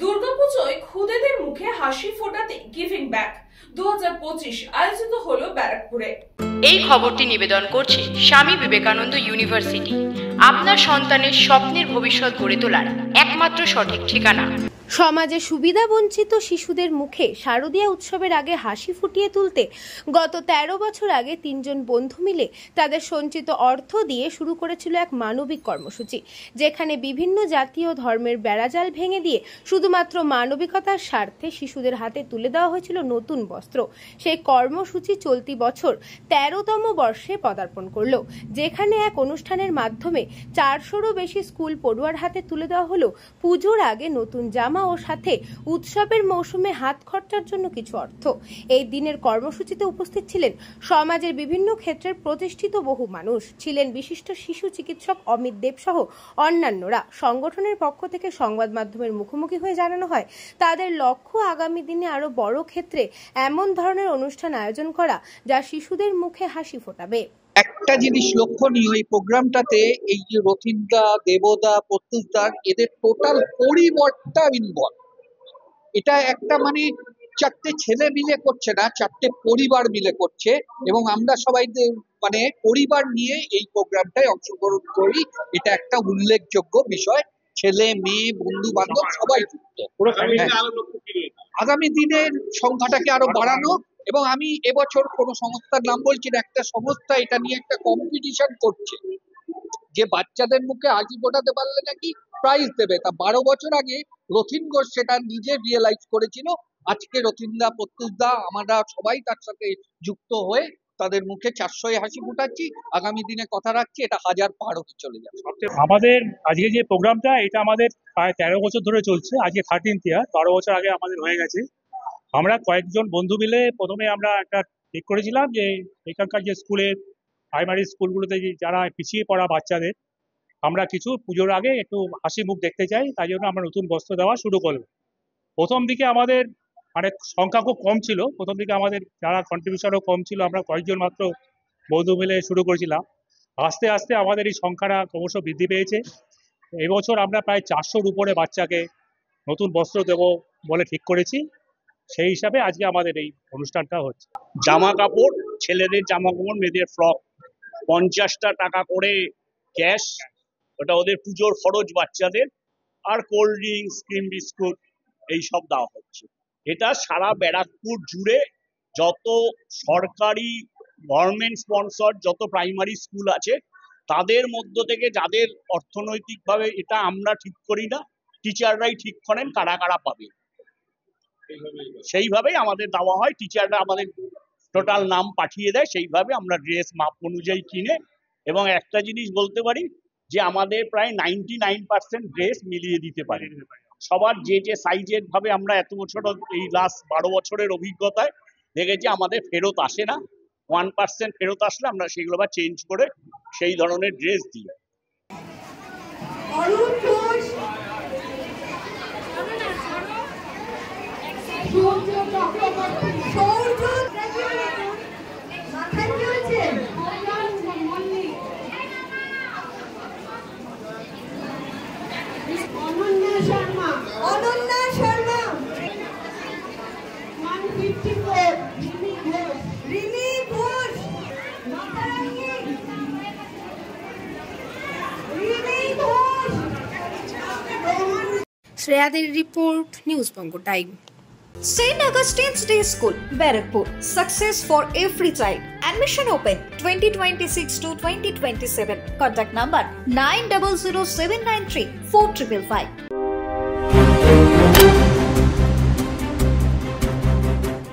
দুর্গাপুজোয় খুদেদের মুখে হাসি ফোটাতে গিভিং ব্যাক 2025 আয়োজিত হলো ব্যারাকপুরে। এই খবরটি নিবেদন করছে স্বামী বিবেকানন্দ ইউনিভার্সিটি, আপনার সন্তানের স্বপ্নের ভবিষ্যৎ গড়ে তোলার একমাত্র সঠিক ঠিকানা। সমাজে সুবিধা বঞ্চিত শিশুদের মুখে শারদীয়া উৎসবের আগে হাসি ফুটিয়ে তুলতে গত 13 বছর আগে 3 জন বন্ধু মিলে তাদের সঞ্চিত অর্থ দিয়ে শুরু করেছিল এক মানবিক কর্মসূচি, যেখানে বিভিন্ন জাতি ও ধর্মের বেড়াজাল ভেঙে দিয়ে শুধুমাত্র মানবিকতার স্বার্থে শিশুদের হাতে তুলে দেওয়া হয়েছিল নতুন বস্ত্র। সেই কর্মসূচি চলতি বছর 13তম বর্ষে পদার্পণ করল, যেখানে এক অনুষ্ঠানের মাধ্যমে 400রও বেশি স্কুল পড়ুয়ার হাতে তুলে দেওয়া হলো পুজোর আগে নতুন জামা ও সাথে উৎসবের মৌসুমে হাত খরচার জন্য কিছু অর্থ। এই দিনের কর্মসূচিতে উপস্থিত ছিলেন সমাজের বিভিন্ন ক্ষেত্রের প্রতিষ্ঠিত বহু মানুষ, ছিলেন বিশিষ্ট শিশু চিকিৎসক অমিত দেব সহ অন্যান্যরা। সংগঠনের পক্ষ থেকে সংবাদ মাধ্যমের মুখোমুখি হয়ে জানানো হয়, তাদের লক্ষ্য আগামী দিনে আরো বড় ক্ষেত্রে এমন ধরনের অনুষ্ঠান আয়োজন করা যা শিশুদের মুখে হাসি ফোটাবে। একটা জিনিস লক্ষণীয় এই প্রোগ্রামটাতে, এই যে রথিনদা, দেবদা, প্রত্যুষদা, এদের টোটাল পরিবারটা ইনভলভ। এটা একটা মানে 4টে ছেলে মিলে করছে না, 4টে পরিবার মিলে করছে, এবং আমরা সবাই মানে পরিবার নিয়ে এই প্রোগ্রামটায় অংশগ্রহণ করি। এটা একটা উল্লেখযোগ্য বিষয়। ছেলে মেয়ে বন্ধু বান্ধব সবাই যুক্ত। আগামী দিনের সংখ্যাটাকে আরো বাড়ানো, এবং আমি এবছর কোনো সংস্থার নাম বলছি না, একটা সংস্থা এটা নিয়ে একটা কম্পিটিশন করছে যে বাচ্চাদের মুখে হাসি ফোটাতে পারলে নাকি প্রাইজ দেবে। তা 12 বছর আগে রথিন ঘোষ সেটা নিজে রিয়েলাইজ করেছিল। আজকে রথিনদা, প্রত্যুষদা, আমরা সবাই তার সাথে যুক্ত হয়ে তাদের মুখে 400 হাসি ফোটাচ্ছি। আগামী দিনে কথা রাখছি এটা 1000 পার হতে চলে যাবে। আমাদের আজকে যে প্রোগ্রামটা, এটা আমাদের প্রায় 13 বছর ধরে চলছে। আজকে 13th ইয়ার, 12 বছর আগে আমাদের হয়ে গেছে। আমরা কয়েকজন বন্ধু মিলে প্রথমে আমরা একটা ঠিক করেছিলাম যে এখানকার যে স্কুলের প্রাইমারি স্কুলগুলোতে যারা পিছিয়ে পড়া বাচ্চাদের আমরা কিছু পুজোর আগে একটু হাসি মুখ দেখতে চাই, তাই জন্য আমরা নতুন বস্ত্র দেওয়া শুরু করলাম। প্রথম দিকে আমাদের মানে সংখ্যা খুব কম ছিল, প্রথম দিকে আমাদের যারা কন্ট্রিবিউশনও কম ছিল, আমরা কয়েকজন মাত্র বন্ধু মিলে শুরু করেছিলাম। আস্তে আস্তে আমাদের এই সংখ্যাটা ক্রমশ বৃদ্ধি পেয়েছে। এবছর আমরা প্রায় 400-র উপরে বাচ্চাকে নতুন বস্ত্র দেব বলে ঠিক করেছি। সেই হিসাবে আজকে আমাদের এই অনুষ্ঠানটা হচ্ছে। জামা কাপড়, ছেলেদের জামা কাপড়, মেয়েদের ফ্রক, 50টা টাকা করে ক্যাশ, ওটা ওদের পুজোর খরচ বাচ্চাদের, আর কোল্ড ড্রিঙ্কস, ক্রিম বিস্কুট এইসব দেওয়া হচ্ছে। এটা সারা ব্যারাকপুর জুড়ে যত সরকারি গভর্নমেন্ট স্পন্সর যত প্রাইমারি স্কুল আছে তাদের মধ্য থেকে যাদের অর্থনৈতিকভাবে, এটা আমরা ঠিক করি না, টিচাররাই ঠিক করেন কারা কারা পাবে, সেইভাবেই আমাদের দেওয়া হয়। টিচাররা আমাদের টোটাল নাম পাঠিয়ে দেয়, সেইভাবে আমরা ড্রেস মাপ অনুযায়ী কিনে। এবং একটা জিনিস বলতে পারি যে আমাদের প্রায় 99% ড্রেস মিলিয়ে দিতে পারি সবার যে যে সাইজের ভাবে। আমরা এত বছর এই লাস্ট 12 বছরের অভিজ্ঞতায় দেখেছি আমাদের ফেরত আসে না। 1% ফেরত আসলে আমরা সেগুলো আবার চেঞ্জ করে সেই ধরনের ড্রেস দিই। শ্রেয়াদের report, news Banga time. St. Augustine's Day School, Barakpur. Success for every child. Admission open 2026 to 2027. Contact number 900793 4555.